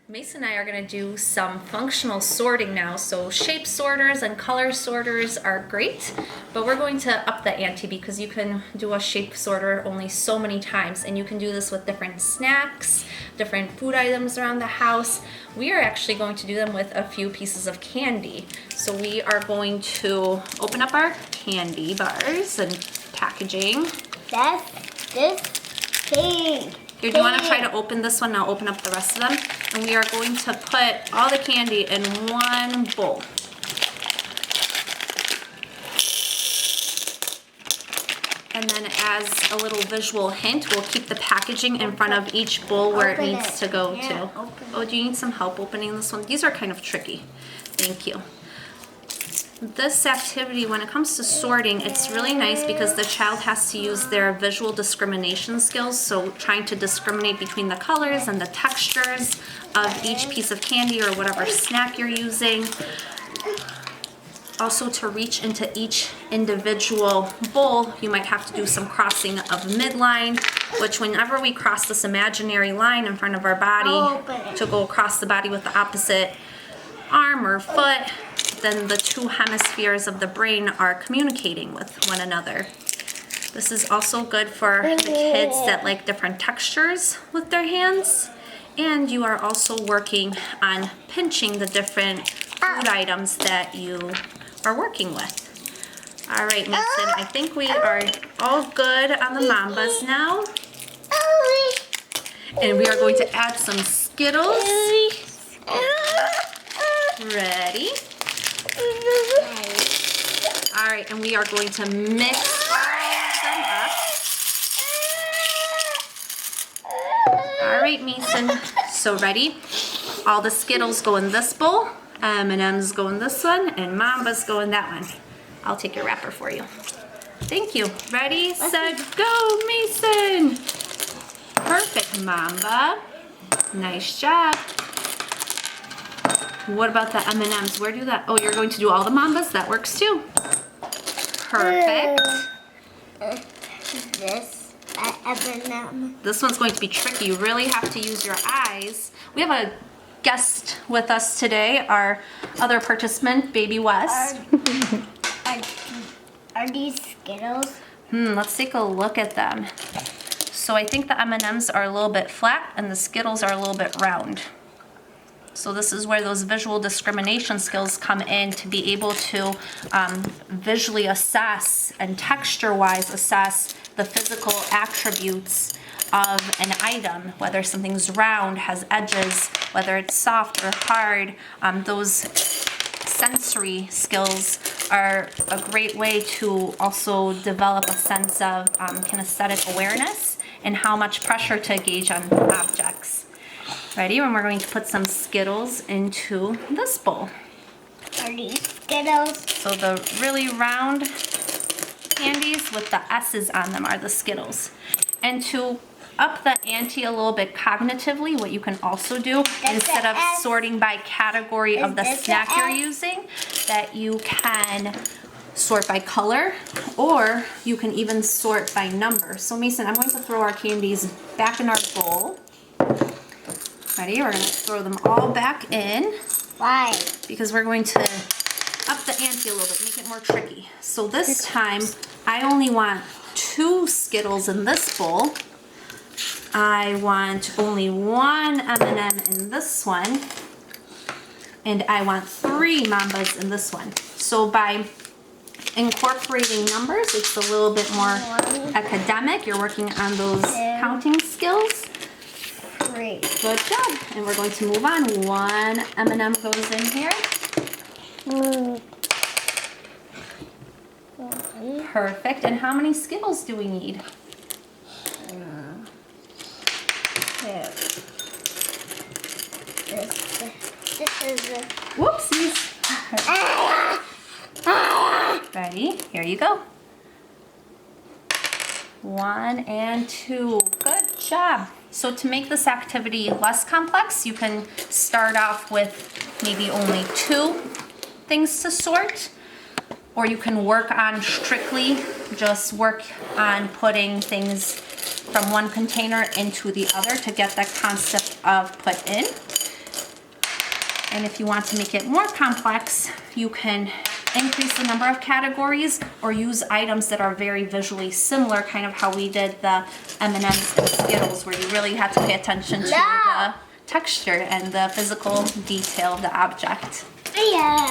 Mason and I are going to do some functional sorting now. So shape sorters and color sorters are great, but we're going to up the ante because you can do a shape sorter only so many times, and you can do this with different snacks, different food items around the house. We are actually going to do them with a few pieces of candy. So we are going to open up our candy bars and packaging. That's this thing. Here, do you want to try to open this one? Now open up the rest of them. And we are going to put all the candy in one bowl. And then as a little visual hint, we'll keep the packaging in front of each bowl where it needs to go to. Oh, do you need some help opening this one? These are kind of tricky. Thank you. This activity, when it comes to sorting, it's really nice because the child has to use their visual discrimination skills, so trying to discriminate between the colors and the textures of each piece of candy or whatever snack you're using. Also, to reach into each individual bowl, you might have to do some crossing of midline, which whenever we cross this imaginary line in front of our body to go across the body with the opposite arm or foot, then the two hemispheres of the brain are communicating with one another. This is also good for the kids that like different textures with their hands, and you are also working on pinching the different food items that you are working with. All right, Mason, I think we are all good on the Mambas now. And we are going to add some Skittles. Ready? All right, and we are going to mix them up. All right, Mason. So ready? All the Skittles go in this bowl, M&Ms go in this one, and Mambas go in that one. I'll take your wrapper for you. Thank you. Ready, set, go, Mason. Perfect, Mamba. Nice job. What about the M&Ms? Where do that? Oh, you're going to do all the Mambas? That works too. Perfect. This one's going to be tricky. You really have to use your eyes. We have a guest with us today, our other participant, baby Wes. Are these Skittles? Let's take a look at them. So I think the M&Ms are a little bit flat and the Skittles are a little bit round. So this is where those visual discrimination skills come in, to be able to visually assess and texture-wise assess the physical attributes of an item, whether something's round, has edges, whether it's soft or hard. Those sensory skills are a great way to also develop a sense of kinesthetic awareness and how much pressure to gauge on objects. Ready? And we're going to put some Skittles into this bowl. Are these Skittles? So the really round candies with the S's on them are the Skittles. And to up the ante a little bit cognitively, what you can also do, instead of sorting by category of the snack you're using, that you can sort by color, or you can even sort by number. So Mason, I'm going to throw our candies back in our bowl. Ready? We're going to throw them all back in. Why? Because we're going to up the ante a little bit, make it more tricky. So this time, I only want 2 Skittles in this bowl. I want only 1 M&M in this one. And I want 3 Mambas in this one. So by incorporating numbers, it's a little bit more academic. You're working on those counting skills. Great. Good job. And we're going to move on. 1 M&M goes in here. Perfect. And how many Skittles do we need? 2. This is a... Whoopsies. Ready? Here you go. 1 and 2. Good job. So to make this activity less complex, you can start off with maybe only 2 things to sort, or you can work on strictly just work on putting things from one container into the other to get that concept of put in. And if you want to make it more complex, you can increase the number of categories or use items that are very visually similar, kind of how we did the M&Ms and Skittles, where you really had to pay attention to the texture and the physical detail of the object. Yeah.